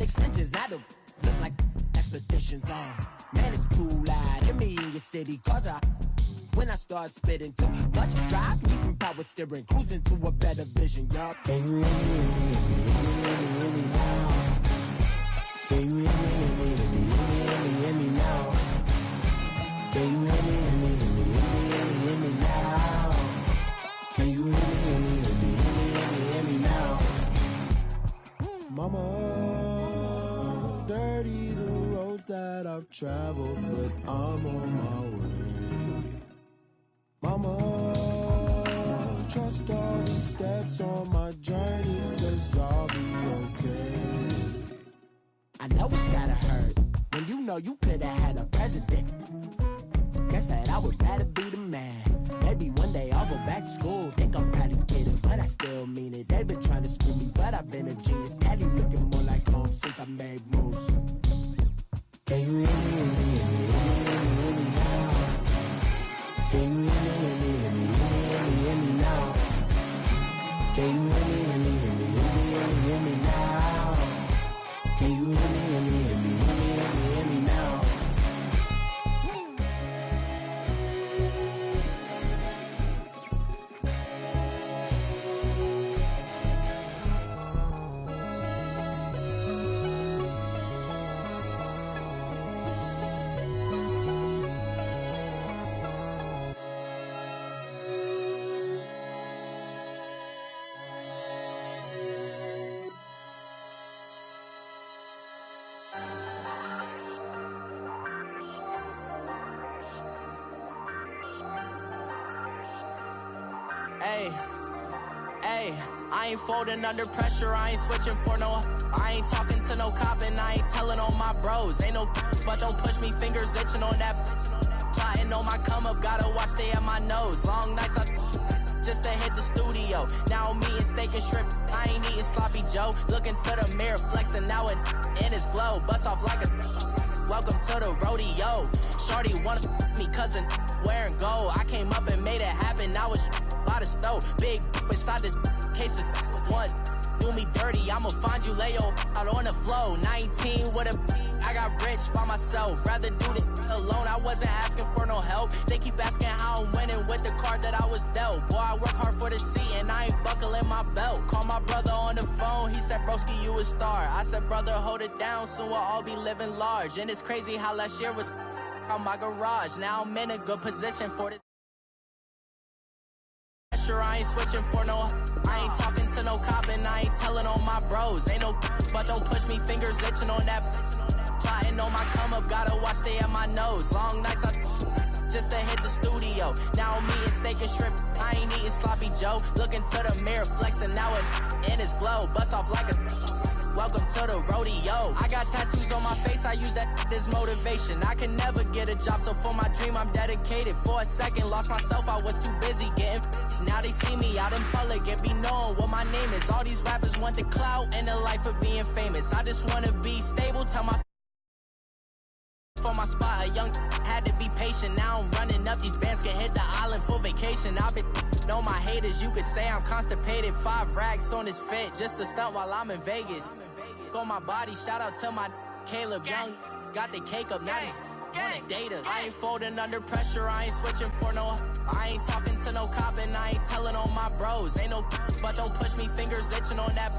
extensions. Now the look like expeditions on. Man, it's too loud. Hear me in your city, cause when I start spitting too much drive, need some power steering, cruising to a better vision, y'all. Can you hear me now? Can you hear me now? Can you hear me now? Can you hear me now? Mama, dirty the roads that I've traveled, but I'm on my way. Mama, trust all the steps on my journey, 'cause I'll be okay. I know it's gotta hurt when you know you could've had a president. Guess that I would rather be the man. Maybe one day I'll go back to school. Think I'm probably kidding, but I still mean it. They've been trying to screw me, but I've been a genius. Daddy looking more like home since I made moves. Can you hear me now? Can you hear me now? Can you hear me now? Can you hear me now? Hey, I ain't folding under pressure, I ain't switching for no. I ain't talking to no cop and I ain't telling on my bros. Ain't no but don't push me, fingers itching on that. Plotting on my come up, gotta watch stay at my nose. Long nights just to hit the studio. Now I'm eating steak and shrimp, I ain't eating sloppy Joe. Looking to the mirror, flexing now and in his glow. Bust off like a welcome to the rodeo. Shorty wanna me cousin wearing gold. I came up and made it happen, now it's by the stove. Big beside this cases once do me dirty, I'ma find you lay out on the floor. 19 with a I got rich by myself, rather do this alone. I wasn't asking for no help, they keep asking how I'm winning with the card that I was dealt. Boy, I work hard for the seat and I ain't buckling my belt. Call my brother on the phone, he said broski you a star. I said brother hold it down, soon we'll all be living large. And it's crazy how last year was on my garage. Now I'm in a good position for this. Sure, I ain't switching for no. I ain't talking to no cop and I ain't telling on my bros. Ain't no but don't push me, fingers itching on that. Plotting on my come up, gotta watch stay at my nose. Long nights just to hit the studio. Now I'm eating steak and shrimp, I ain't eating sloppy Joe. Looking to the mirror, flexing now and in his glow. Bust off like a welcome to the rodeo. I got tattoos on my face, I use that as motivation. I can never get a job, so for my dream I'm dedicated. For a second, lost myself, I was too busy getting busy. Now they see me out in public and be knowing what my name is. All these rappers want the clout and the life of being famous. I just wanna be stable, tell my for my spot, a young had to be patient. Now I'm running up, these bands can hit the island for vacation. I've been know my haters, you could say I'm constipated. 5 racks on his fit, just to stunt while I'm in Vegas. On my body, shout out to my Caleb Young. Got the cake up, now these wanna data. I ain't folding under pressure, I ain't switching for no. I ain't talking to no cop and I ain't telling on my bros. Ain't no but don't push me, fingers itching on that.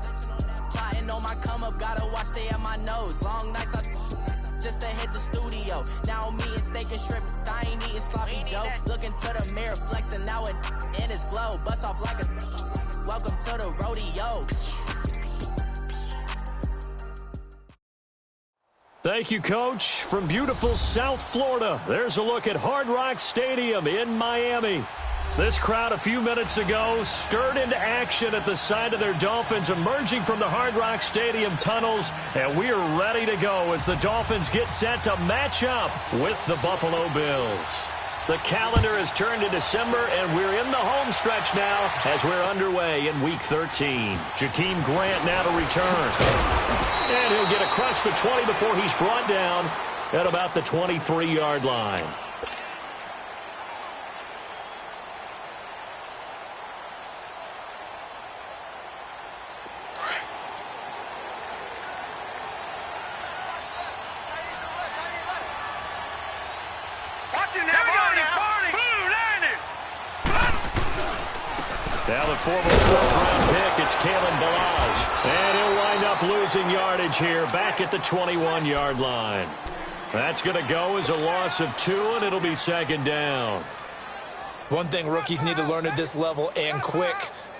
Plotting on my come up, gotta watch stay at my nose. Long nights just to hit the studio. Now I'm eating steak and shrimp, I ain't eating sloppy Joe. Looking to the mirror, flexing now and in his glow. Bust off like a welcome to the rodeo. Thank you, Coach. From beautiful South Florida, there's a look at Hard Rock Stadium in Miami. This crowd a few minutes ago stirred into action at the side of their Dolphins emerging from the Hard Rock Stadium tunnels, and we are ready to go as the Dolphins get set to match up with the Buffalo Bills. The calendar has turned to December, and we're in the home stretch now as we're underway in Week 13. Jakeem Grant now to return. And he'll get across the 20 before he's brought down at about the 23-yard line. Now the former fourth-round pick, it's Kalen Ballage. And he'll wind up losing yardage here back at the 21-yard line. That's going to go as a loss of 2, and it'll be second down. One thing rookies need to learn at this level, and quick,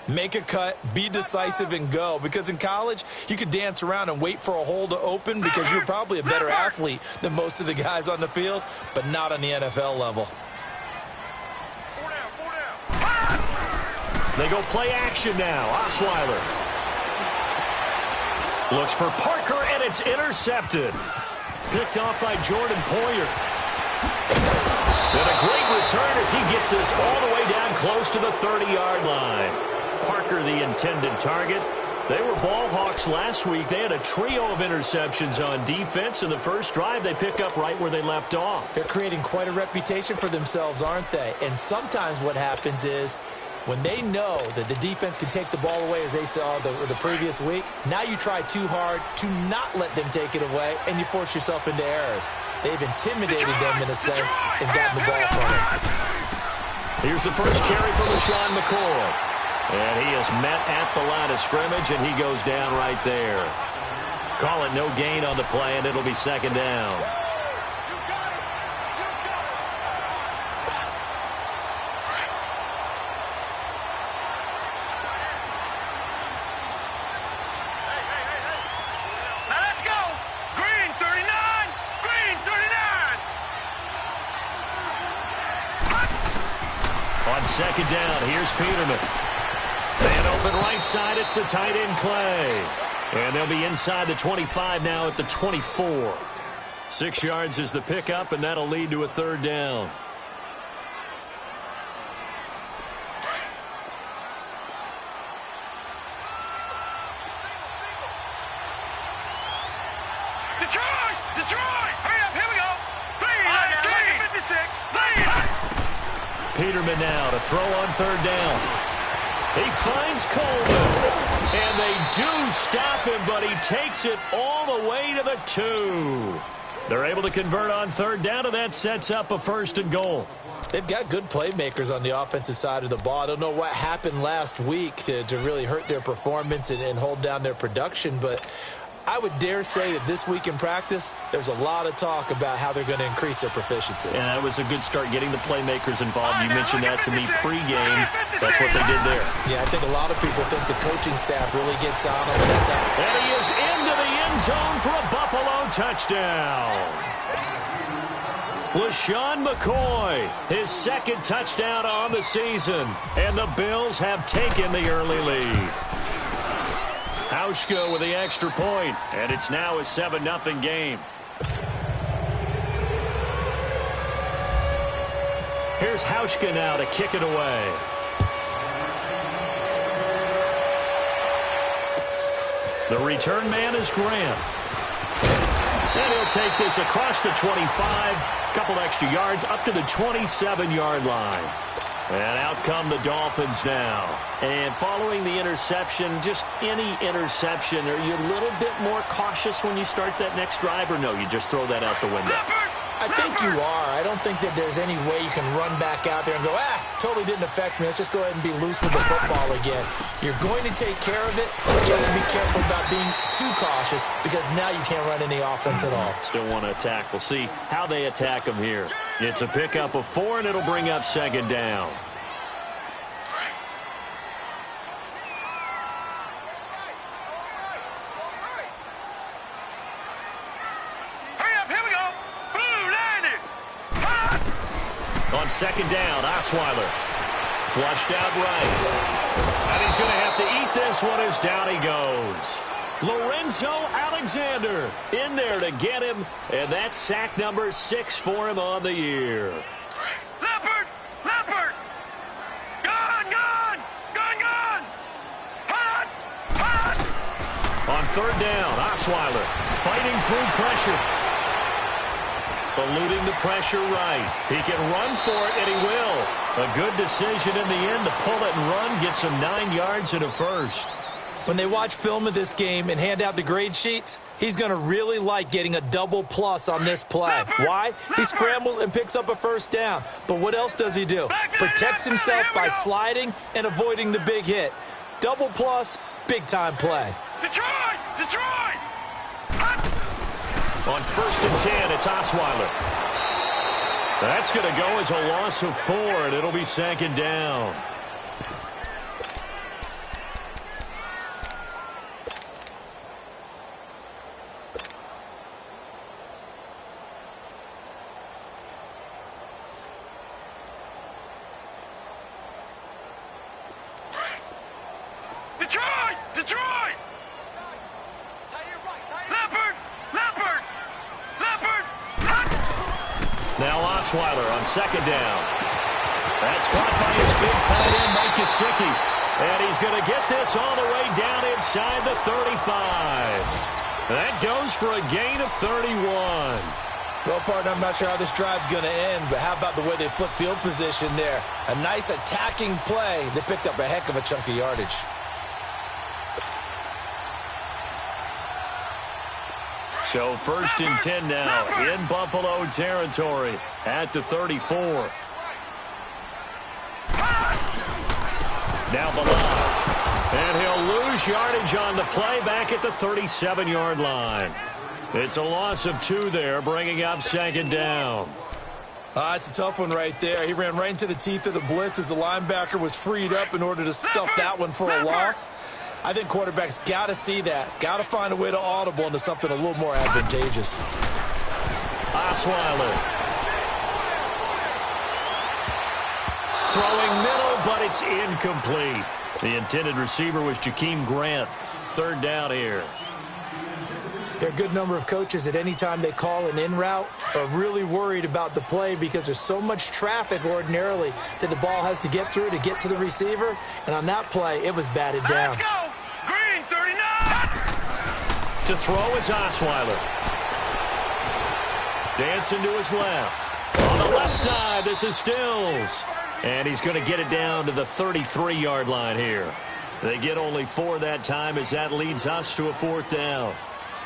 make a cut, be decisive, and go. Because in college, you could dance around and wait for a hole to open because you're probably a better athlete than most of the guys on the field, but not on the NFL level. They go play action now. Osweiler looks for Parker, and it's intercepted. Picked off by Jordan Poyer. And a great return as he gets this all the way down close to the 30-yard line. Parker, the intended target. They were ball hawks last week. They had a trio of interceptions on defense. In the first drive, they pick up right where they left off. They're creating quite a reputation for themselves, aren't they? And sometimes what happens is when they know that the defense can take the ball away, as they saw the previous week, now you try too hard to not let them take it away, and you force yourself into errors. They've intimidated them in a sense and gotten the ball from them. Here's the first carry from LaShawn McCoy. And he is met at the line of scrimmage, and he goes down right there. Call it no gain on the play, and it'll be second down. Second down, here's Peterman. And open right side, it's the tight end Clay. And they'll be inside the 25 now at the 24. 6 yards is the pickup, and that'll lead to a third down. Detroit! Hurry up, here we go! Clean! 56! Peterman now to throw on third down. He finds Coleman. And they do stop him, but he takes it all the way to the 2. They're able to convert on third down, and that sets up a first and goal. They've got good playmakers on the offensive side of the ball. I don't know what happened last week to really hurt their performance and hold down their production, but I would dare say that this week in practice, there's a lot of talk about how they're going to increase their proficiency. And that was a good start, getting the playmakers involved. You mentioned that to me pregame. That's what they did there. Yeah, I think a lot of people think the coaching staff really gets on them. And he is into the end zone for a Buffalo touchdown. LaShawn McCoy, his second touchdown on the season. And the Bills have taken the early lead. Hauschka with the extra point, and it's now a 7-0 game. Here's Hauschka now to kick it away. The return man is Graham. And he'll take this across the 25, couple extra yards up to the 27-yard line. And out come the Dolphins now. And following the interception, just any interception, are you a little bit more cautious when you start that next drive, or no, you just throw that out the window? I think you are. I don't think that there's any way you can run back out there and go, totally didn't affect me. Let's just go ahead and be loose with the football again. You're going to take care of it, but you have to be careful about being too cautious because now you can't run any offense at all. Still want to attack. We'll see how they attack them here. It's a pickup of 4, and it'll bring up second down. On second down, Osweiler flushed out right. And he's going to have to eat this one as down he goes. Lorenzo Alexander in there to get him, and that's sack number 6 for him on the year. Leopard! Leopard! Gone! Hot! On third down, Osweiler fighting through pressure. Eluding the pressure right. He can run for it, and he will. A good decision in the end to pull it and run, gets him 9 yards and a first. When they watch film of this game and hand out the grade sheets, he's going to really like getting a double plus on this play. Why? He scrambles and picks up a first down. But what else does he do? Protects himself by sliding and avoiding the big hit. Double plus, big-time play. Detroit! Detroit! On 1st and 10, it's Osweiler. That's going to go as a loss of 4, and it'll be 2nd down. Detroit! Detroit! Leopard! Leopard! Leopard! Now Osweiler on 2nd down. That's caught by his big tight end, Mike Gesicki. And he's going to get this all the way down inside the 35. That goes for a gain of 31. Well, partner, I'm not sure how this drive's going to end, but how about the way they flip field position there? A nice attacking play. They picked up a heck of a chunk of yardage. So 1st and 10 now in Buffalo territory at the 34. Now Balaj. And he'll lose yardage on the play back at the 37-yard line. It's a loss of 2 there, bringing up 2nd down. It's a tough one right there. He ran right into the teeth of the blitz as the linebacker was freed up in order to stuff that one for a loss. I think quarterbacks got to see that. Got to find a way to audible into something a little more advantageous. Osweiler. Throwing middle, but it's incomplete. The intended receiver was Jakeem Grant. 3rd down here. There are a good number of coaches that any time they call an in route are really worried about the play because there's so much traffic ordinarily that the ball has to get through to get to the receiver. And on that play, it was batted down. Let's go! Green, 39! To throw is Osweiler. Dancing to his left. On the left side, this is Stills. And he's going to get it down to the 33-yard line here. They get only 4 that time as that leads us to a 4th down.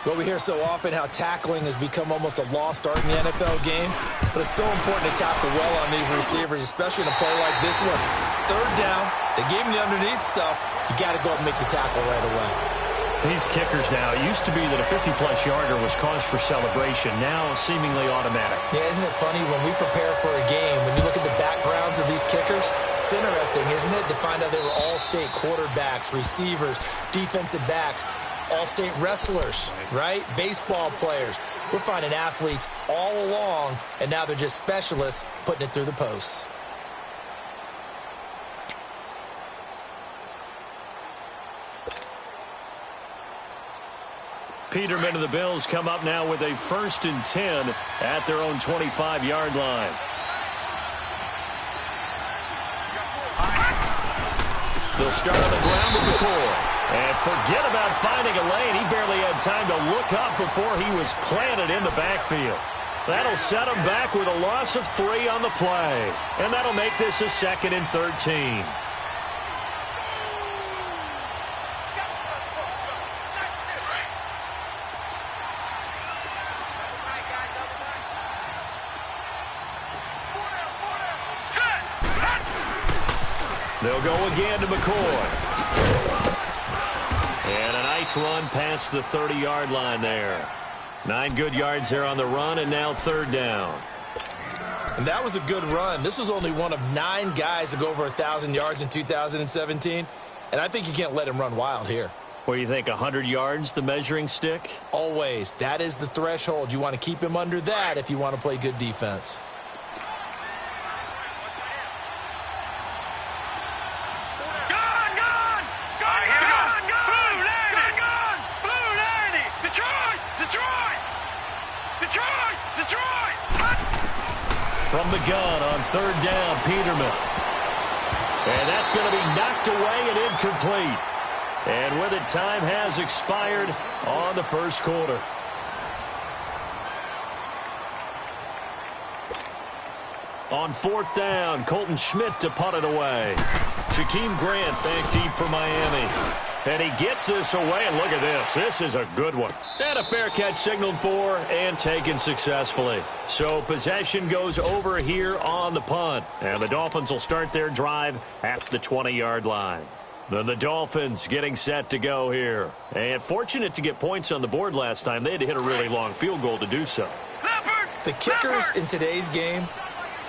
Well, we hear so often how tackling has become almost a lost art in the NFL game, but it's so important to tackle well on these receivers, especially in a play like this one. 3rd down, they gave him the underneath stuff. You got to go and make the tackle right away. These kickers now, it used to be that a 50-plus yarder was cause for celebration, now seemingly automatic. Yeah, isn't it funny when we prepare for a game, when you look at the backgrounds of these kickers, it's interesting, isn't it, to find out they were all-state quarterbacks, receivers, defensive backs, all-state wrestlers, right? Baseball players. We're finding athletes all along, and now they're just specialists putting it through the posts. Peterman and the Bills come up now with a 1st and 10 at their own 25-yard line. They'll start on the ground with the core. And forget about finding a lane. He barely had time to look up before he was planted in the backfield. That'll set him back with a loss of 3 on the play. And that'll make this a 2nd and 13. They'll go again to McCoy. And a nice run past the 30-yard line there. 9 good yards there on the run, and now 3rd down. And that was a good run. This was only one of 9 guys to go over 1,000 yards in 2017. And I think you can't let him run wild here. What do you think, 100 yards, the measuring stick? Always. That is the threshold. You want to keep him under that if you want to play good defense. From the gun on 3rd down, Peterman. And that's going to be knocked away and incomplete. And with it, time has expired on the 1st quarter. On 4th down, Colton Schmidt to punt it away. Jakeem Grant back deep for Miami. And he gets this away, and look at this. This is a good one. And a fair catch signaled for and taken successfully. So possession goes over here on the punt. And the Dolphins will start their drive at the 20-yard line. Then the Dolphins getting set to go here. And fortunate to get points on the board last time. They had to hit a really long field goal to do so. The kickers in today's game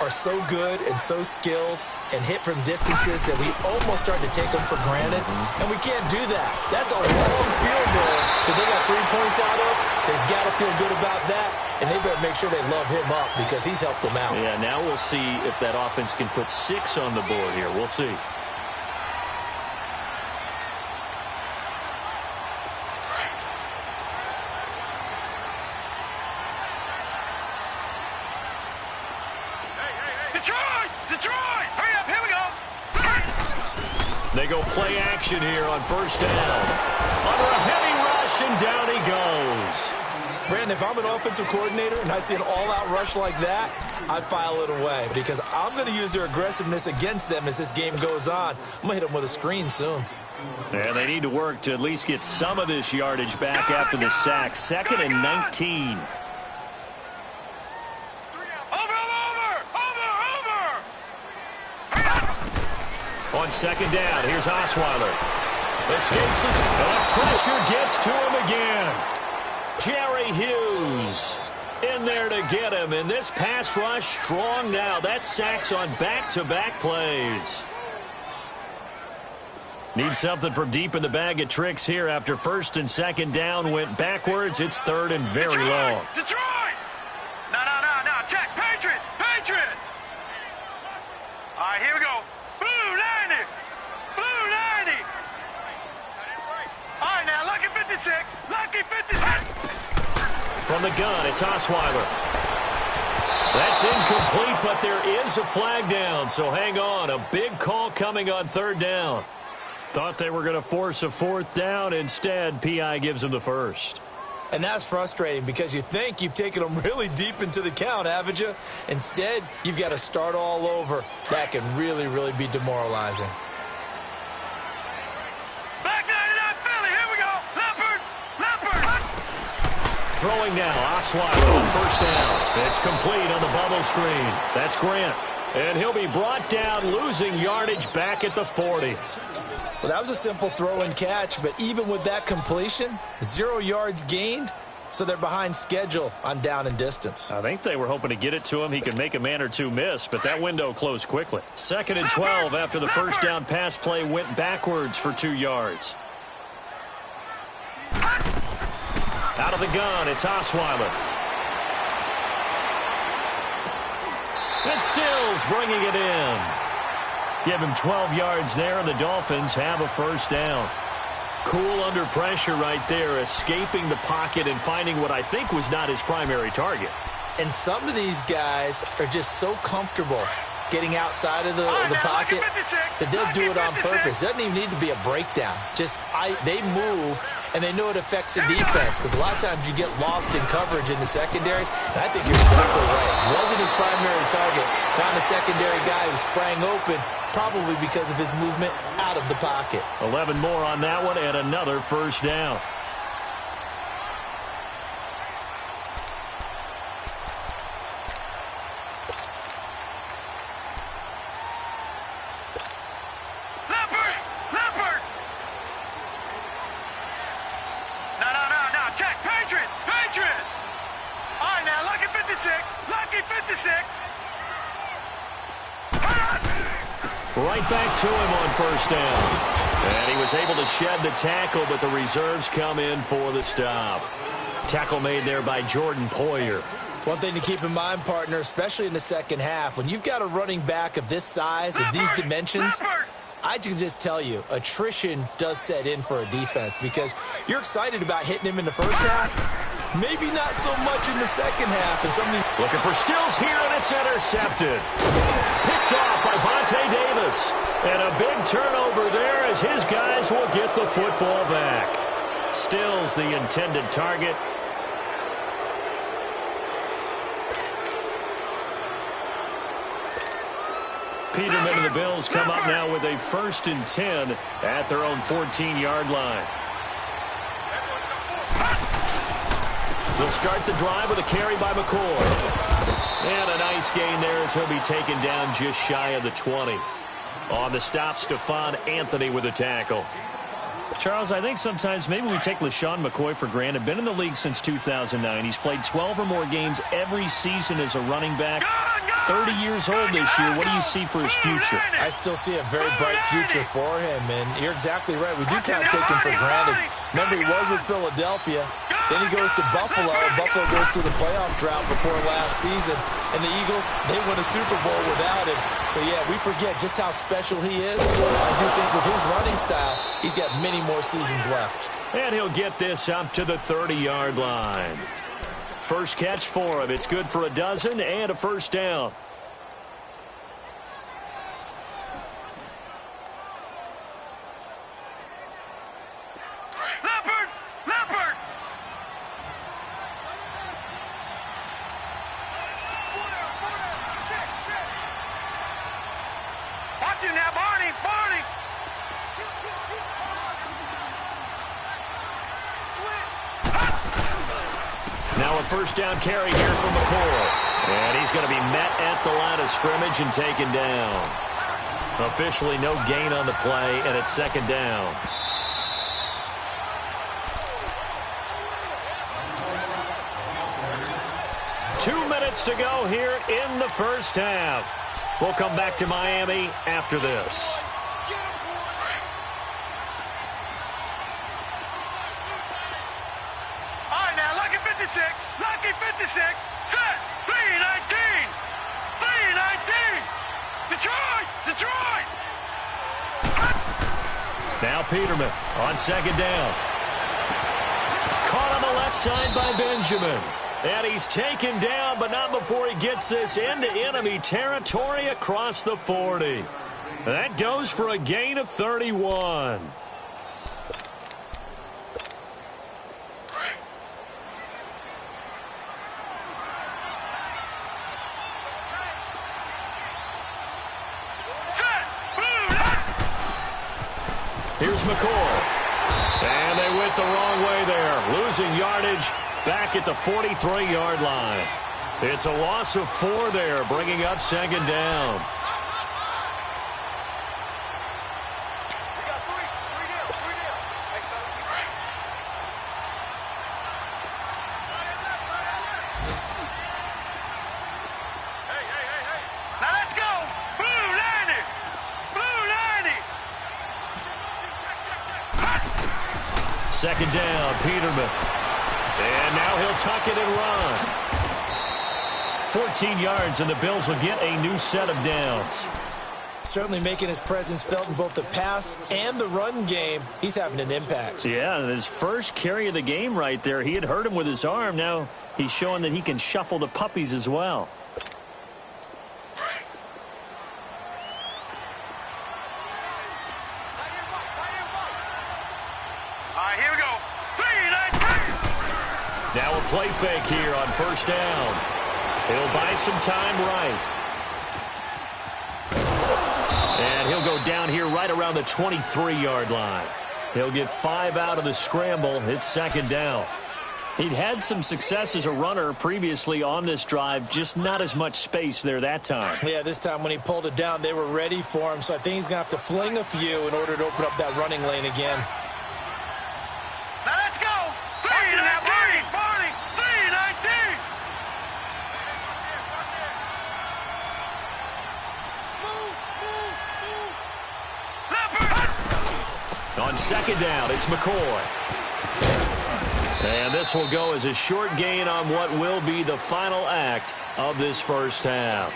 are so good and so skilled and hit from distances that we almost start to take them for granted, and we can't do that. That's a long field goal that they got 3 points out of. They've got to feel good about that, and they better make sure they love him up because he's helped them out. Yeah, now we'll see if that offense can put 6 on the board here. We'll see. Detroit! Hurry up, here we go! They go play action here on first down. Under a heavy rush, and down he goes. Brandon, if I'm an offensive coordinator and I see an all-out rush like that, I file it away because I'm going to use their aggressiveness against them as this game goes on. I'm going to hit them with a screen soon. And they need to work to at least get some of this yardage back after the sack. 2nd and 19. On second down, here's Osweiler. Escapes the pressure, gets to him again. Jerry Hughes in there to get him. And this pass rush strong now. That sacks on back-to-back plays. Need something from deep in the bag of tricks here after first and second down went backwards. It's 3rd and very long. Detroit! No. Check. Patriot! All right, here we go. Blue 90! Blue 90! All right, now, lucky 56. Lucky 56. From the gun, it's Osweiler. That's incomplete, but there is a flag down, so hang on. A big call coming on 3rd down. Thought they were going to force a 4th down. Instead, P.I. gives them the first. And that's frustrating because you think you've taken them really deep into the count, haven't you? Instead, you've got to start all over. That can really, really be demoralizing. Back 99 Philly, here we go. Leopard. Throwing now, Osweiler on first down. It's complete on the bubble screen. That's Grant. And he'll be brought down, losing yardage back at the 40. Well, that was a simple throw and catch, but even with that completion, 0 yards gained, so they're behind schedule on down and distance. I think they were hoping to get it to him. He could make a man or two miss, but that window closed quickly. 2nd and 12 after the first down pass play went backwards for 2 yards. Out of the gun, it's Osweiler. And Stills bringing it in. Give him 12 yards there, and the Dolphins have a first down. Cool under pressure right there, escaping the pocket and finding what I think was not his primary target. And some of these guys are just so comfortable getting outside of the pocket that they'll do it on purpose. It doesn't even need to be a breakdown. They move, and they know it affects the defense because a lot of times you get lost in coverage in the secondary. And I think you're exactly right. Wasn't his primary target. Found a secondary guy who sprang open, probably because of his movement out of the pocket. 11 more on that one and another first down. Leopard. No. Check. Patriot. All right, now, lucky 56. Right back to him on first down. And he was able to shed the tackle, but the reserves come in for the stop. Tackle made there by Jordan Poyer. One thing to keep in mind, partner, especially in the second half, when you've got a running back of this size, of these dimensions, I can just tell you, attrition does set in for a defense because you're excited about hitting him in the first half, maybe not so much in the second half. And somebody looking for Stills here, and it's intercepted. Picked off by Vontae Davis. And a big turnover there as his guys will get the football back. Stills the intended target. Peterman in the Bills come up now with a 1st and 10 at their own 14-yard line. They'll start the drive with a carry by McCoy. And a nice gain there as he'll be taken down just shy of the 20. On the stop, Stephon Anthony with a tackle. Charles, I think sometimes maybe we take LaShawn McCoy for granted. Been in the league since 2009. He's played 12 or more games every season as a running back. 30 years old this year. What do you see for his future? I still see a very bright future for him, and you're exactly right. We do kind of take him for granted. Remember, he was with Philadelphia. Then he goes to Buffalo. Buffalo goes through the playoff drought before last season. And the Eagles, they win a Super Bowl without him. So, yeah, we forget just how special he is. I do think with his running style, he's got many more seasons left. And he'll get this up to the 30-yard line. First catch for him. It's good for a dozen and a first down. Now a first down carry here from McCoy. And he's going to be met at the line of scrimmage and taken down. Officially no gain on the play, and it's second down. Two minutes to go here in the first half. We'll come back to Miami after this. Lucky 56, set, 319, 319, Detroit! Now Peterman on second down. Caught on the left side by Benjamin. And he's taken down, but not before he gets this into enemy territory across the 40. That goes for a gain of 31. Here's McCoy. And they went the wrong way there. Losing yardage back at the 43-yard line. It's a loss of 4 there, bringing up second down. Second down, Peterman. And now he'll tuck it and run. 14 yards, and the Bills will get a new set of downs. Certainly making his presence felt in both the pass and the run game. He's having an impact. Yeah, his first carry of the game right there. He had hurt him with his arm. Now he's showing that he can shuffle the puppies as well. Now a play fake here on first down. He'll buy some time right. And he'll go down here right around the 23-yard line. He'll get 5 out of the scramble. It's second down. He'd had some success as a runner previously on this drive, just not as much space there that time. Yeah, this time when he pulled it down, they were ready for him. So I think he's going to have to fling a few in order to open up that running lane again. Now let's go. 319. 319. On second down, it's McCoy. And this will go as a short gain on what will be the final act of this first half.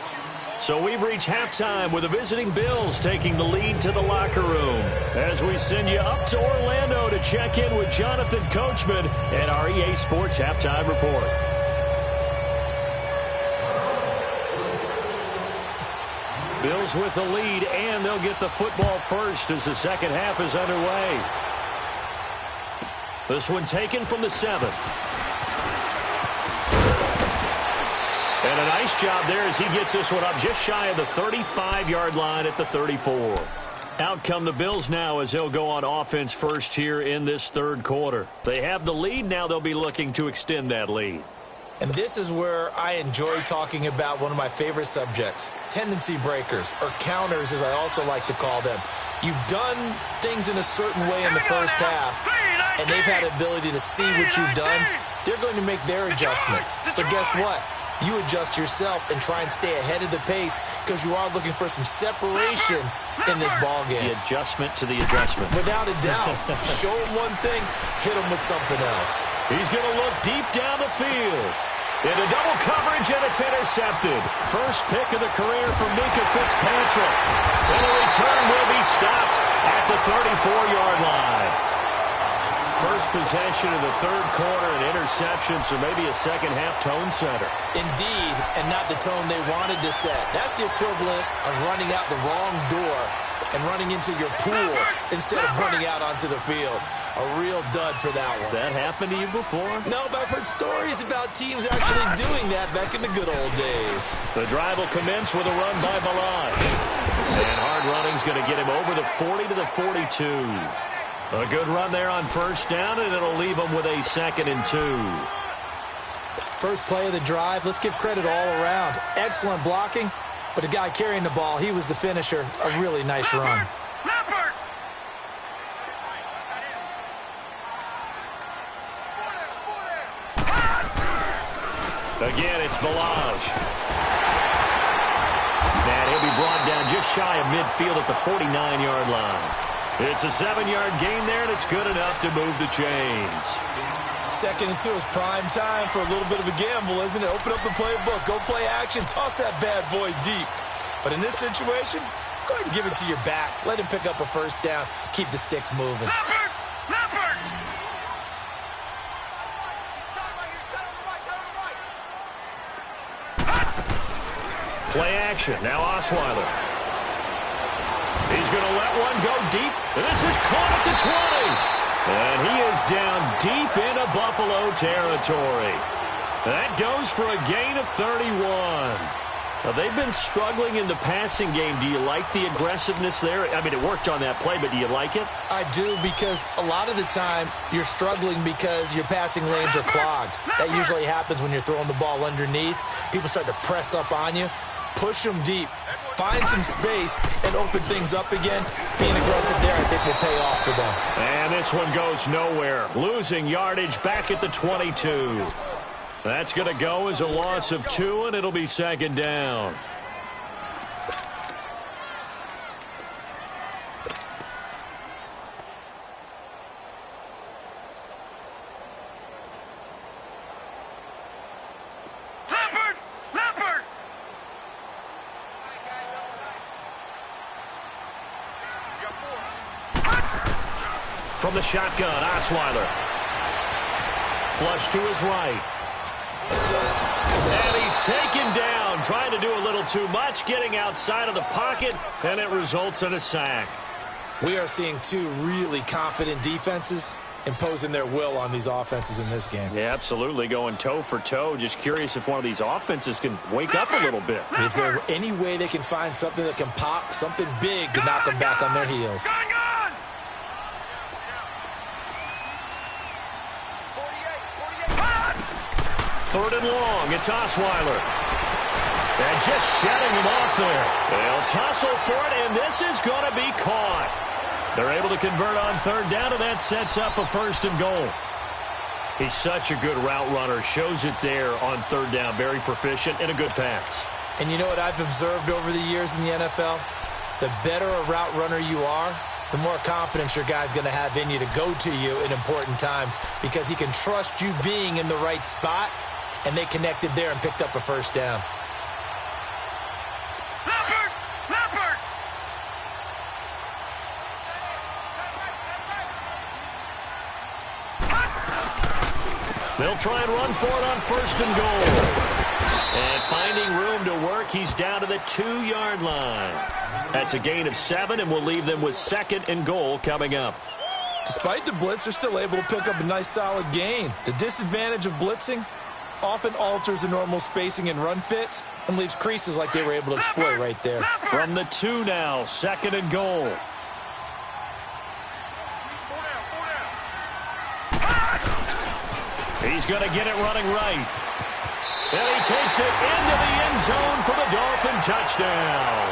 So we've reached halftime with the visiting Bills taking the lead to the locker room as we send you up to Orlando to check in with Jonathan Coachman and our EA Sports Halftime Report. Bills with the lead, and they'll get the football first as the second half is underway. This one taken from the 7th. And a nice Nice job there as he gets this one up just shy of the 35-yard line at the 34. Out come the Bills now as they'll go on offense first here in this third quarter. They have the lead. Now they'll be looking to extend that lead. And this is where I enjoy talking about one of my favorite subjects, tendency breakers, or counters as I also like to call them. You've done things in a certain way in the first half, and they've had the ability to see what you've done. They're going to make their adjustments. So guess what? You adjust yourself and try and stay ahead of the pace because you are looking for some separation in this ball game. The adjustment to the adjustment. Without a doubt. Show him one thing, hit him with something else. He's going to look deep down the field. Into double coverage, and it's intercepted. First pick of the career for Minka Fitzpatrick. And the return will be stopped at the 34-yard line. First possession of the third quarter, an interception, so maybe a second-half tone setter. Indeed, and not the tone they wanted to set. That's the equivalent of running out the wrong door and running into your pool instead of running out onto the field. A real dud for that one. Has that happened to you before? No, but I've heard stories about teams actually doing that back in the good old days. The drive will commence with a run by Balaj. And hard running's going to get him over the 40 to the 42. A good run there on first down, and it'll leave him with a 2nd and 2. First play of the drive, let's give credit all around. Excellent blocking, but the guy carrying the ball, he was the finisher. A really nice run. Again, it's Balaj. And he'll be brought down just shy of midfield at the 49-yard line. It's a 7-yard gain there, and it's good enough to move the chains. 2nd and 2 is prime time for a little bit of a gamble, isn't it? Open up the playbook, go play action, toss that bad boy deep. But in this situation, go ahead and give it to your back. Let him pick up a first down, keep the sticks moving. Play action. Now Osweiler. He's going to let one go deep. This is caught at the 20. And he is down deep into Buffalo territory. That goes for a gain of 31. Now, they've been struggling in the passing game. Do you like the aggressiveness there? I mean, it worked on that play, but do you like it? I do, because a lot of the time you're struggling because your passing lanes are clogged. That usually happens when you're throwing the ball underneath. People start to press up on you. Push them deep, find some space, and open things up again. Being aggressive there, I think, will pay off for them. And this one goes nowhere. Losing yardage back at the 22. That's going to go as a loss of 2, and it'll be 2nd down. From the shotgun, Osweiler. Flush to his right. And he's taken down, trying to do a little too much, getting outside of the pocket, and it results in a sack. We are seeing two really confident defenses imposing their will on these offenses in this game. Yeah, absolutely, going toe for toe. Just curious if one of these offenses can wake up a little bit. Is there any way they can find something that can pop, something big to knock them back on their heels? 3rd and long, it's Osweiler. And just shutting him off there. They'll tussle for it, and this is going to be caught. They're able to convert on 3rd down, and that sets up a 1st and goal. He's such a good route runner. Shows it there on 3rd down. Very proficient and a good pass. And you know what I've observed over the years in the NFL? The better a route runner you are, the more confidence your guy's going to have in you to go to you in important times, because he can trust you being in the right spot, and they connected there and picked up a 1st down. They'll try and run for it on 1st and goal. And finding room to work, he's down to the 2-yard line. That's a gain of 7, and we'll leave them with 2nd and goal coming up. Despite the blitz, they're still able to pick up a nice solid gain. The disadvantage of blitzing, often alters the normal spacing and run fits and leaves creases like they were able to exploit right there. From the 2 now, 2nd and goal. He's going to get it running right. And he takes it into the end zone for the Dolphin touchdown.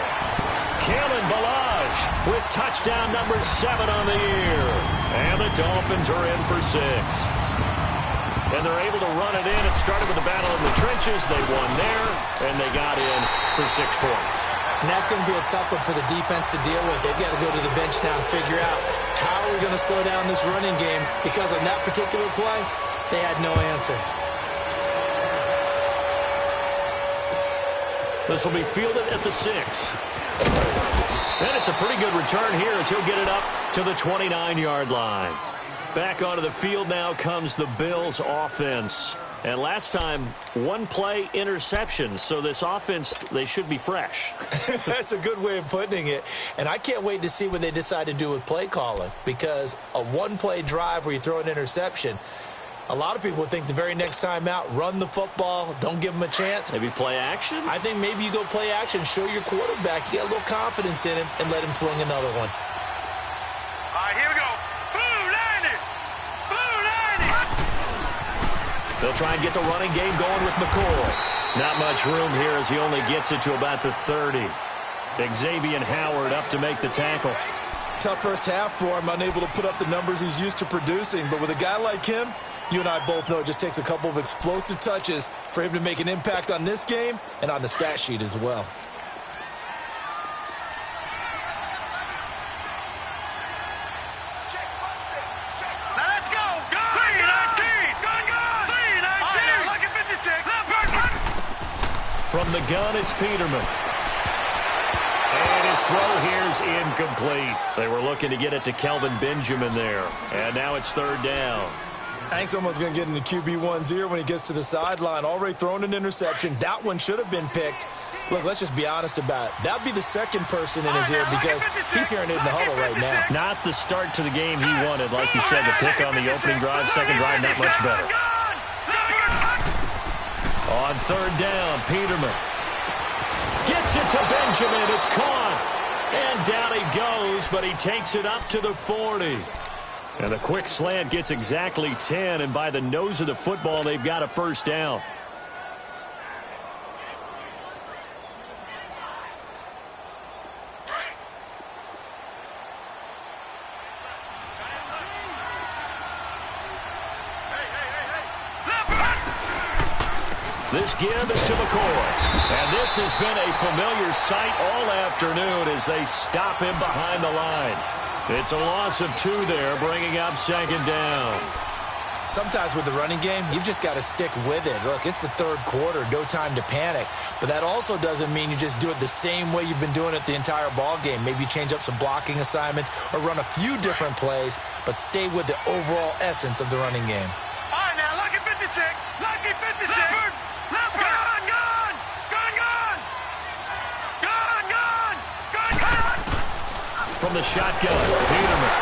Kalen Ballage with touchdown number 7 on the year. And the Dolphins are in for 6. And they're able to run it in. It started with a battle in the trenches. They won there, and they got in for 6 points. And that's going to be a tough one for the defense to deal with. They've got to go to the bench now and figure out how are we going to slow down this running game, because on that particular play, they had no answer. This will be fielded at the 6. And it's a pretty good return here as he'll get it up to the 29-yard line. Back onto the field now comes the Bills offense. And last time, 1 play interception. So this offense, they should be fresh. That's a good way of putting it. And I can't wait to see what they decide to do with play calling, because a 1-play drive where you throw an interception, a lot of people would think the very next time out, run the football, don't give them a chance. Maybe play action? I think maybe you go play action, show your quarterback, you get a little confidence in him, and let him fling another one. All right, here we go. Blue 90! Blue 90! They'll try and get the running game going with McCoy. Not much room here as he only gets it to about the 30. Xavier Howard up to make the tackle. Tough first half for him, unable to put up the numbers he's used to producing. But with a guy like him, you and I both know it just takes a couple of explosive touches for him to make an impact on this game and on the stat sheet as well. Now let's go! 319! Gun! 319! Lucky 56! From the gun, it's Peterman. And his throw here's incomplete. They were looking to get it to Kelvin Benjamin there. And now it's 3rd down. I think someone's going to get into QB1's ear when he gets to the sideline. Already thrown an interception. That one should have been picked. Look, let's just be honest about it. That would be the second person in his ear, because he's hearing it in the huddle right now. Not the start to the game he wanted. Like you said, the pick on the opening drive, second drive, not much better. On 3rd down, Peterman gets it to Benjamin. It's caught. And down he goes, but he takes it up to the 40. And the quick slant gets exactly 10, and by the nose of the football, they've got a 1st down. This give is to McCoy. And this has been a familiar sight all afternoon as they stop him behind the line. It's a loss of 2 there, bringing up 2nd down. Sometimes with the running game, you've just got to stick with it. Look, it's the 3rd quarter, no time to panic. But that also doesn't mean you just do it the same way you've been doing it the entire ball game. Maybe change up some blocking assignments or run a few different plays, but stay with the overall essence of the running game. All right, now, lucky 56! Lucky 56! Leopard! Leopard! Gun! From the shotgun, Peterman.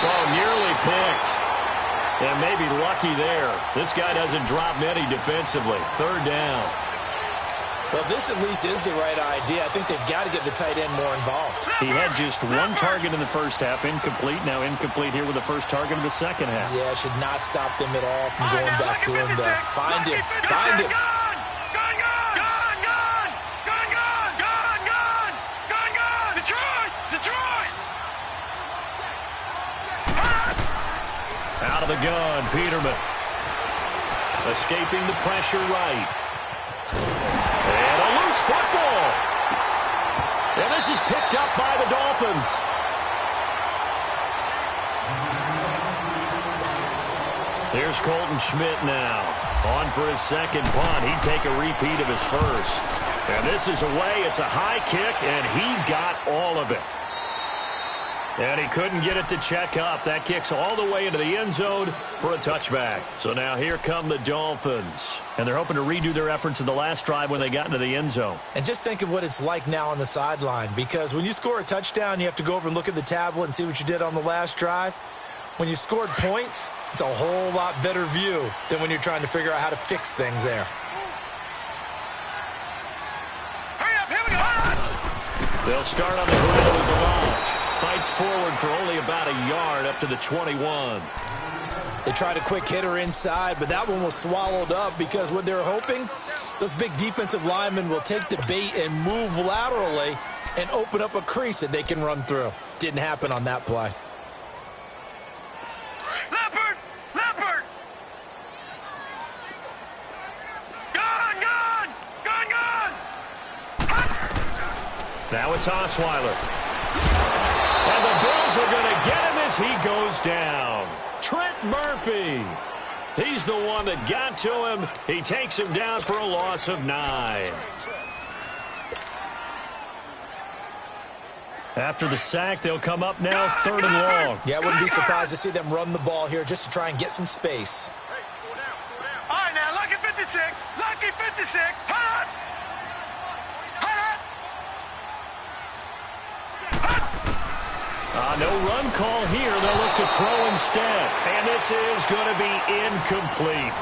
Well, nearly picked. And maybe lucky there. This guy doesn't drop many defensively. 3rd down. Well, this at least is the right idea. I think they've got to get the tight end more involved. He had just 1 target in the first half, incomplete. Now incomplete here with the first target of the second half. Yeah, should not stop them at all from going back to him. Find him. Find him. Out of the gun, Peterman. Escaping the pressure right. And a loose football. And this is picked up by the Dolphins. Here's Colton Schmidt now. On for his 2nd punt. He'd take a repeat of his first. And this is away. It's a high kick, and he got all of it. And he couldn't get it to check up. That kicks all the way into the end zone for a touchback. So now here come the Dolphins. And they're hoping to redo their efforts in the last drive when they got into the end zone. And just think of what it's like now on the sideline. Because when you score a touchdown, you have to go over and look at the tablet and see what you did on the last drive. When you scored points, It's a whole lot better view than when you're trying to figure out how to fix things there. Hurry up, here we go. They'll start on the ground with Delage. Fights forward for only about a yard up to the 21. They tried a quick hitter inside, but that one was swallowed up because what they're hoping, those big defensive linemen will take the bait and move laterally and open up a crease that they can run through. Didn't happen on that play. Leopard! Leopard! Gone, gone! Gone, gone! Now it's Osweiler. And the Bills are going to get him as he goes down. Trent Murphy. He's the one that got to him. He takes him down for a loss of 9. After the sack, they'll come up now 3rd and long. Yeah, I wouldn't be surprised to see them run the ball here just to try and get some space. All right, now, lucky 56. Lucky 56. Hot! Hot! No run call here. They'll look to throw instead. And this is going to be incomplete.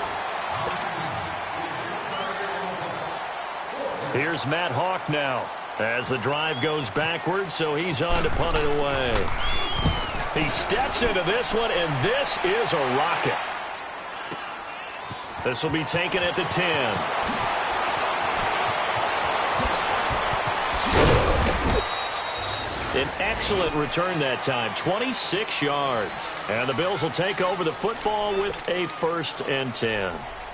Here's Matt Hawk now as the drive goes backwards, so he's on to punt it away. He steps into this one, and this is a rocket. This will be taken at the 10. An excellent return that time, 26 yards. And the Bills will take over the football with a 1st and 10.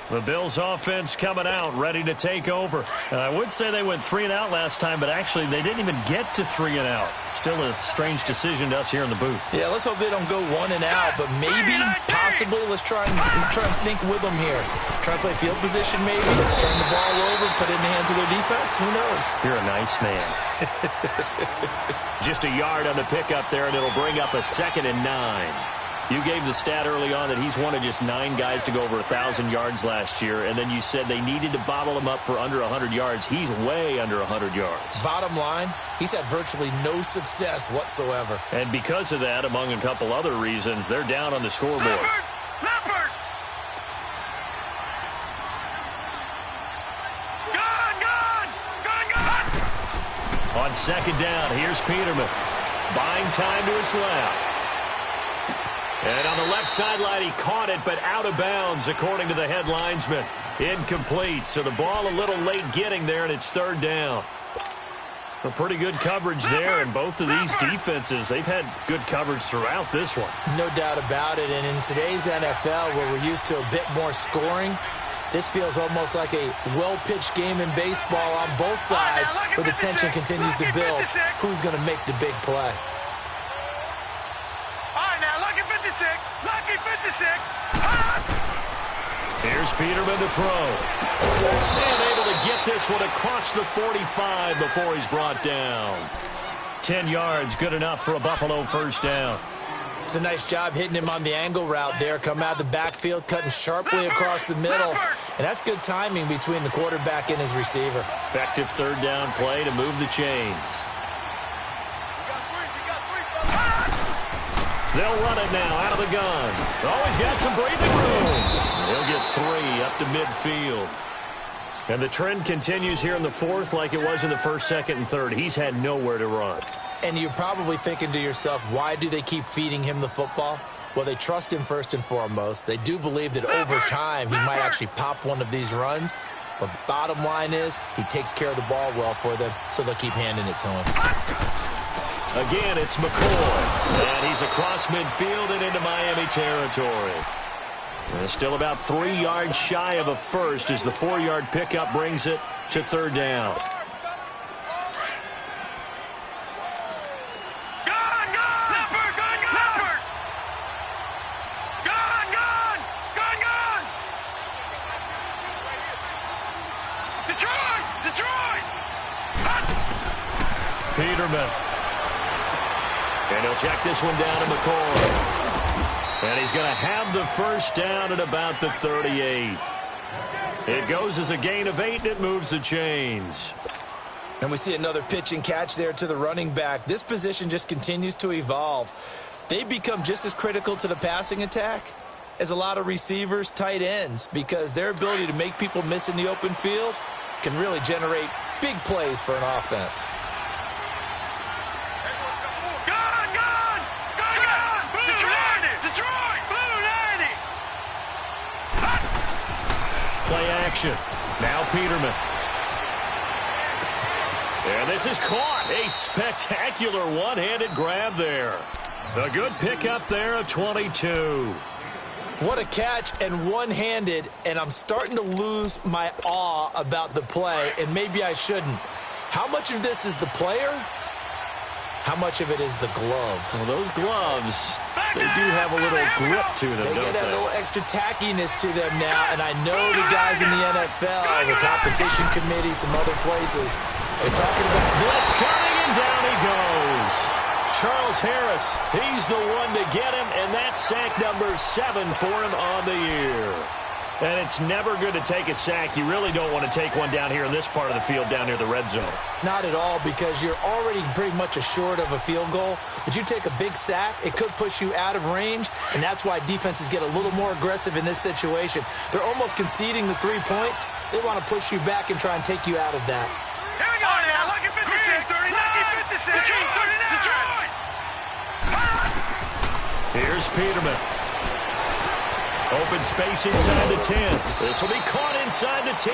The Bills offense coming out, ready to take over. I would say they went 3 and out last time, but actually they didn't even get to 3 and out. Still a strange decision to us here in the booth. Yeah, let's hope they don't go 1 and out, but maybe, possibly, let's try and think with them here. Try to play field position maybe, turn the ball over, put it in the hands of their defense. Who knows? You're a nice man. Just a yard on the pickup there, and it'll bring up a 2nd and 9. You gave the stat early on that he's one of just 9 guys to go over 1,000 yards last year, and then you said they needed to bottle him up for under 100 yards. He's way under 100 yards. Bottom line, he's had virtually no success whatsoever. And because of that, among a couple other reasons, they're down on the scoreboard. Leopard! Leopard! Gone, gone! Gone, gone! On 2nd down, here's Peterman. Buying time to his left. And on the left sideline, he caught it, but out of bounds, according to the head linesman. Incomplete, so the ball a little late getting there, and it's 3rd down. A pretty good coverage there, and both of these defenses, they've had good coverage throughout this one. No doubt about it, and in today's NFL, where we're used to a bit more scoring, this feels almost like a well-pitched game in baseball on both sides, where the tension continues to build. Who's going to make the big play? Lucky 56. Here's Peterman to throw. And able to get this one across the 45 before he's brought down. 10 yards, good enough for a Buffalo 1st down. It's a nice job hitting him on the angle route there. Come out the backfield, cutting sharply across the middle. And that's good timing between the quarterback and his receiver. Effective 3rd down play to move the chains. They'll run it now out of the gun. Always got some breathing room. He'll get 3 up to midfield. And the trend continues here in the 4th like it was in the 1st, 2nd, and 3rd. He's had nowhere to run. And you're probably thinking to yourself, why do they keep feeding him the football? Well, they trust him first and foremost. They do believe that over time he might actually pop one of these runs. But bottom line is he takes care of the ball well for them, so they'll keep handing it to him. Again, it's McCoy. And he's across midfield and into Miami territory. And still about 3 yards shy of a first as the 4-yard pickup brings it to 3rd down. Gone, gone! Leopard, gone, gone! Leopard! Gone, gone! Gone, gone! Detroit! Detroit! Peterman. And he'll check this one down to McCoy. And he's going to have the 1st down at about the 38. It goes as a gain of 8, and it moves the chains. And we see another pitch and catch there to the running back. This position just continues to evolve. They become just as critical to the passing attack is a lot of receivers, tight ends, because their ability to make people miss in the open field can really generate big plays for an offense. Play action. Now Peterman. And this is caught. A spectacular one-handed grab there. A good pickup there of 22. What a catch, and one-handed, and I'm starting to lose my awe about the play, and maybe I shouldn't. How much of this is the player? How much of it is the glove? Well, those gloves, they do have a little grip to them, They don't get that they? little extra tackiness to them now, and I know the guys in the NFL, the competition committee, some other places, they're talking about blitz coming, and down he goes. Charles Harris, he's the one to get him, and that's sack number 7 for him on the year. And it's never good to take a sack. You really don't want to take one down here in this part of the field, down near the red zone. Not at all, because you're already pretty much assured of a field goal. But you take a big sack, it could push you out of range, and that's why defenses get a little more aggressive in this situation. They're almost conceding the 3 points. They want to push you back and try and take you out of that. Here we go now. Lucky 56. Lucky 56. Detroit. Here's Peterman. Open space inside the 10. This will be caught inside the 10.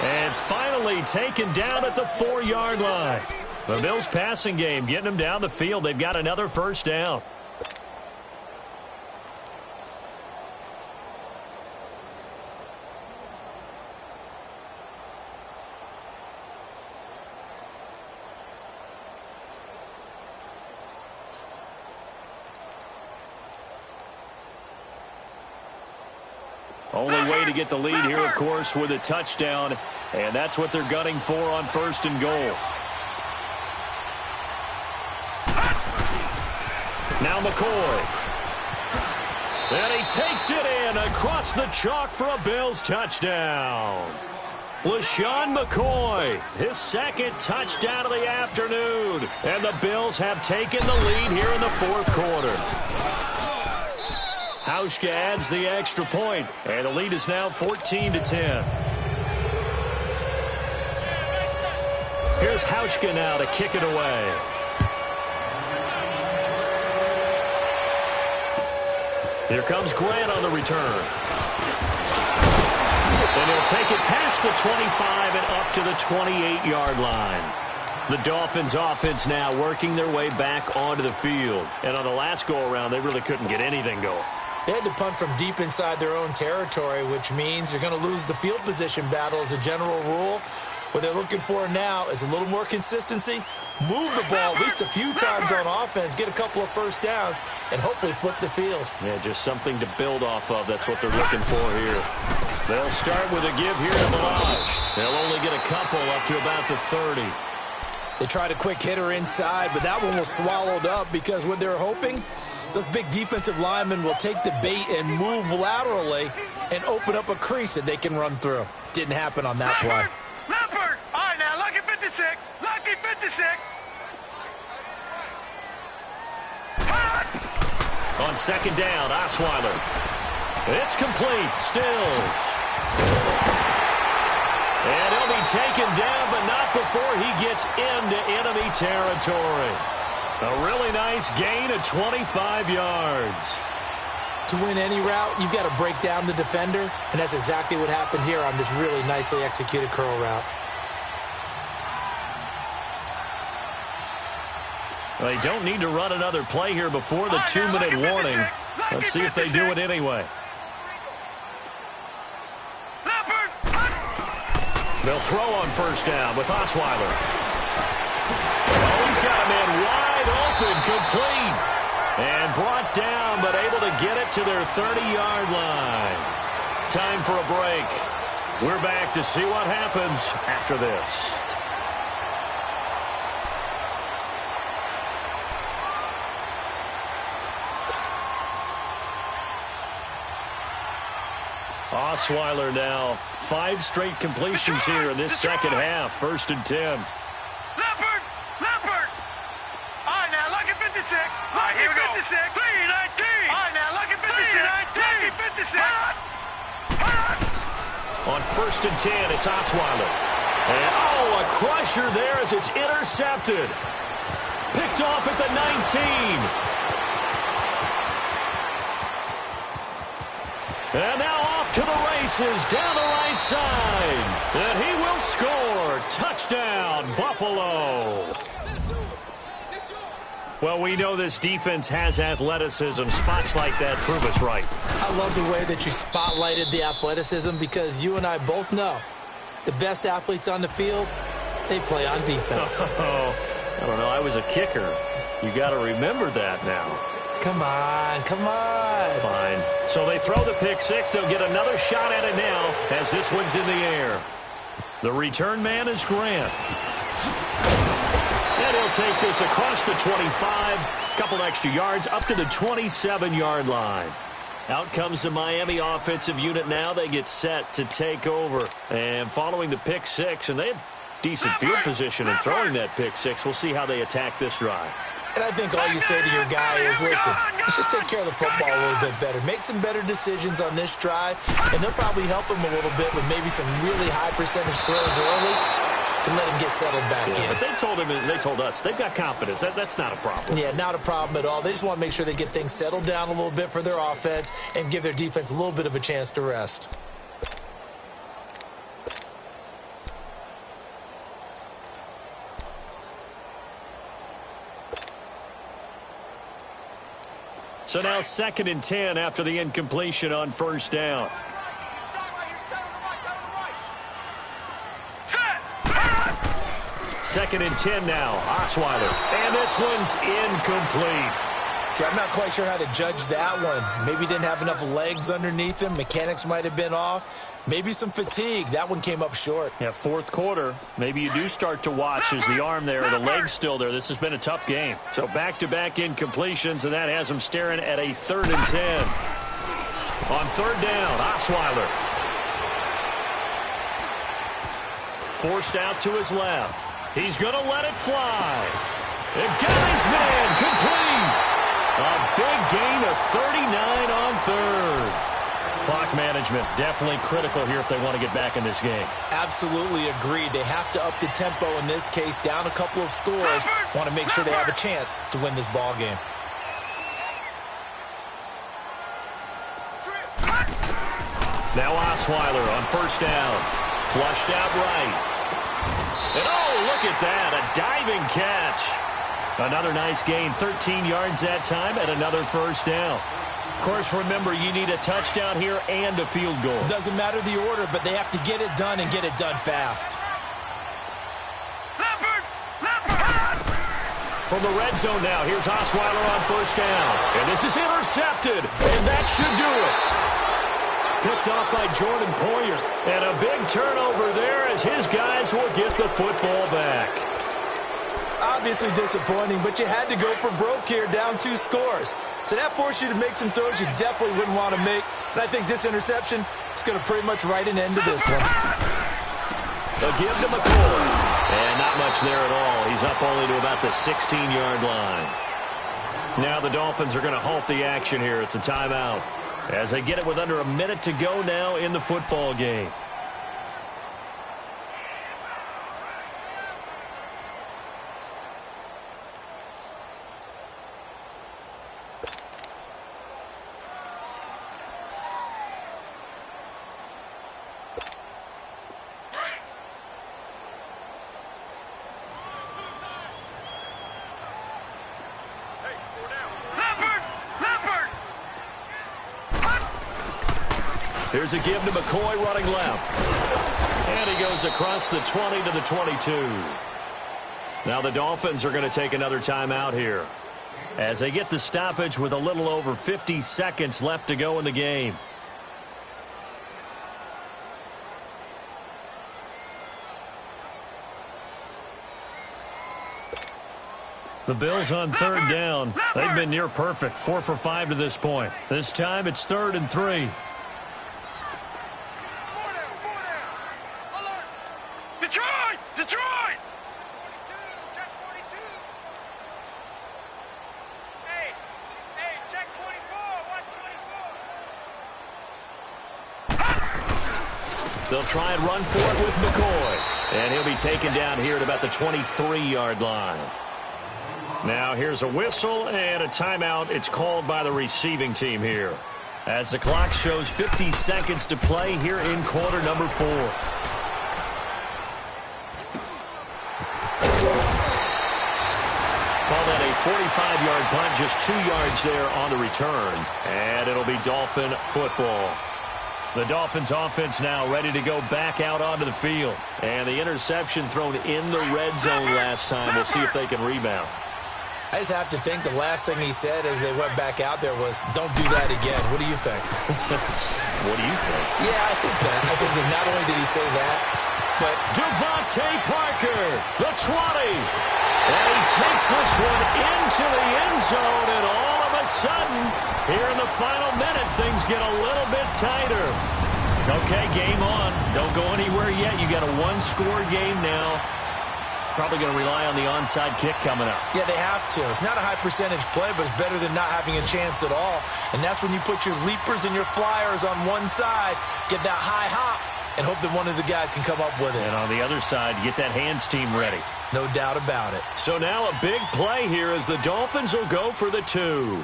And finally taken down at the 4-yard line. The Bills passing game getting them down the field. They've got another first down. Only way to get the lead here, of course, with a touchdown, and that's what they're gunning for on 1st and goal. Now McCoy. And he takes it in across the chalk for a Bills touchdown. LaShawn McCoy, his 2nd touchdown of the afternoon, and the Bills have taken the lead here in the 4th quarter. Hauschka adds the extra point, and the lead is now 14-10. Here's Hauschka now to kick it away. Here comes Grant on the return. And he'll take it past the 25 and up to the 28-yard line. The Dolphins offense now working their way back onto the field. And on the last go-around, they really couldn't get anything going. They had to punt from deep inside their own territory, which means you're going to lose the field position battle as a general rule. What they're looking for now is a little more consistency, move the ball at least a few times on offense, get a couple of first downs, and hopefully flip the field. Yeah, just something to build off of. That's what they're looking for here. They'll start with a give here to Balaj. They'll only get a couple up to about the 30. They tried a quick hitter inside, but that one was swallowed up because what they're hoping, those big defensive linemen will take the bait and move laterally and open up a crease that they can run through. Didn't happen on that play. Leopard. All right, now, lucky 56. Lucky 56. On 2nd down, Osweiler. It's complete. Stills. And he'll be taken down, but not before he gets into enemy territory. A really nice gain of 25 yards. To win any route, you've got to break down the defender, and that's exactly what happened here on this really nicely executed curl route. They don't need to run another play here before the 2-minute warning. Let's see if they do it anyway. They'll throw on 1st down with Osweiler. Oh, he's got a man wide open, complete. And brought down, but able to get it to their 30-yard line. Time for a break. We're back to see what happens after this. Osweiler now 5 straight completions here in this second half. 1st and 10. Leopard. All right, now, lucky 56. Lucky 56. 319. All right, now, lucky 56. 319. first and 10. It's Osweiler. And, oh, a crusher there as it's intercepted. Picked off at the 19. And now off to the races down the right side. And he will score. Touchdown, Buffalo. Well, we know this defense has athleticism. Spots like that prove us right. I love the way that you spotlighted the athleticism because you and I both know the best athletes on the field, they play on defense. Oh, I don't know. I was a kicker. You got to remember that now. Come on, come on. Fine. So they throw the pick six. They'll get another shot at it now as this one's in the air. The return man is Grant. And he'll take this across the 25. Couple extra yards up to the 27-yard line. Out comes the Miami offensive unit now. They get set to take over. And following the pick six, and they have decent field position in throwing that pick six. We'll see how they attack this drive. And I think all you say to your guy is, listen, let's just take care of the football a little bit better. Make some better decisions on this drive, and they'll probably help him a little bit with maybe some really high percentage throws early to let him get settled back in. But they told him, and they told us, they've got confidence. That's not a problem. Yeah, not a problem at all. They just want to make sure they get things settled down a little bit for their offense and give their defense a little bit of a chance to rest. So now 2nd and 10 after the incompletion on first down. Second and 10 now. Osweiler. And this one's incomplete. I'm not quite sure how to judge that one. Maybe he didn't have enough legs underneath him. Mechanics might have been off. Maybe some fatigue. That one came up short. Yeah, fourth quarter. Maybe you do start to watch as the arm there, the leg's still there. This has been a tough game. So back-to-back incompletions, and that has him staring at a 3rd and 10. On 3rd down, Osweiler. Forced out to his left. He's going to let it fly. And got his man complete. A big gain of 39 on 3rd. Clock management definitely critical here if they want to get back in this game. Absolutely agreed. They have to up the tempo in this case, down a couple of scores. Want to make sure they have a chance to win this ball game. Now Osweiler on first down. Flushed out right. And oh, look at that, a diving catch. Another nice gain, 13 yards that time, and another first down. Of course, remember, you need a touchdown here and a field goal. Doesn't matter the order, but they have to get it done and get it done fast. From the red zone now, here's Osweiler on first down. And this is intercepted, and that should do it. Picked off by Jordan Poyer. And a big turnover there as his guys will get the football back. Obviously disappointing, but you had to go for broke here, down 2 scores. So that forced you to make some throws you definitely wouldn't want to make. And I think this interception is going to pretty much write an end to this one. A give to McCoy. And not much there at all. He's up only to about the 16-yard line. Now the Dolphins are going to halt the action here. It's a timeout as they get it with under a minute to go now in the football game. Here's a give to McCoy running left. And he goes across the 20 to the 22. Now the Dolphins are going to take another timeout here as they get the stoppage with a little over 50 seconds left to go in the game. The Bills on 3rd down. They've been near perfect, 4 for 5 to this point. This time it's 3rd and 3. Detroit! Check 42. Hey, check 24. Watch 24. They'll try and run for it with McCoy. And he'll be taken down here at about the 23-yard line. Now here's a whistle and a timeout. It's called by the receiving team here, as the clock shows 50 seconds to play here in quarter number 4. Call that a 45-yard punt, just 2 yards there on the return. And it'll be Dolphin football. The Dolphins offense now ready to go back out onto the field. And the interception thrown in the red zone last time. We'll see if they can rebound. I just have to think the last thing he said as they went back out there was, don't do that again. What do you think? What do you think? Yeah, I think that. I think that not only did he say that, but Devontae Parker, the 20. And he takes this one into the end zone, and all of a sudden, here in the final minute, things get a little bit tighter. Okay, game on. Don't go anywhere yet. You got a one-score game now. Probably going to rely on the onside kick coming up. Yeah, they have to. It's not a high percentage play, but it's better than not having a chance at all. And that's when you put your leapers and your flyers on one side, get that high hop, and hope that one of the guys can come up with it. And on the other side, get that hands team ready. No doubt about it. So now a big play here as the Dolphins will go for the 2.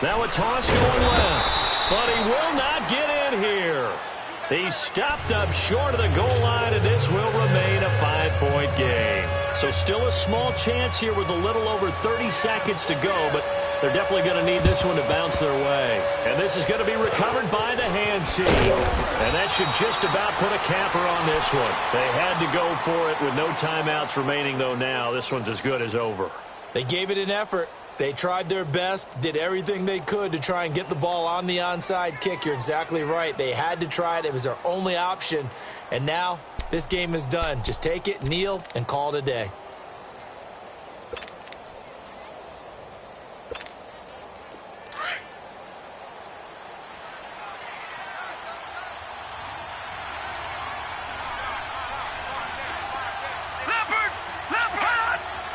Now a toss going left, but he will not get in here. He's stopped up short of the goal line, and this will remain a 5-point game. So still a small chance here with a little over 30 seconds to go, but they're definitely going to need this one to bounce their way. And this is going to be recovered by the hands team. And that should just about put a capper on this one. They had to go for it with no timeouts remaining, though now this one's as good as over. They gave it an effort. They tried their best, did everything they could to try and get the ball on the onside kick. You're exactly right. They had to try it. It was their only option. And now this game is done. Just take it, kneel, and call it a day.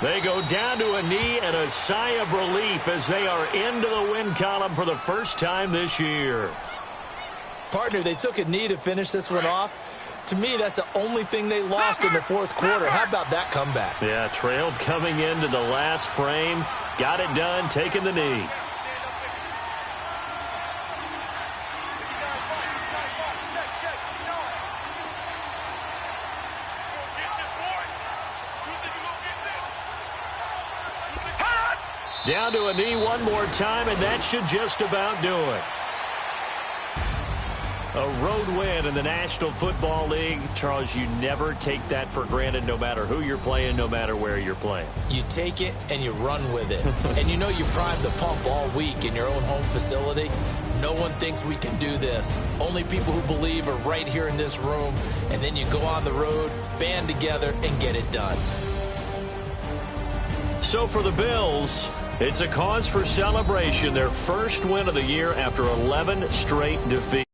They go down to a knee and a sigh of relief as they are into the win column for the first time this year. Partner, they took a knee to finish this one off. To me, that's the only thing they lost in the fourth quarter. How about that comeback? Yeah, trailed coming into the last frame. Got it done, taking the knee. Down to a knee one more time, and that should just about do it. A road win in the National Football League. Charles, you never take that for granted no matter who you're playing, no matter where you're playing. You take it and you run with it. And you know you primed the pump all week in your own home facility. No one thinks we can do this. Only people who believe are right here in this room. And then you go on the road, band together, and get it done. So for the Bills, it's a cause for celebration. Their first win of the year after 11 straight defeats.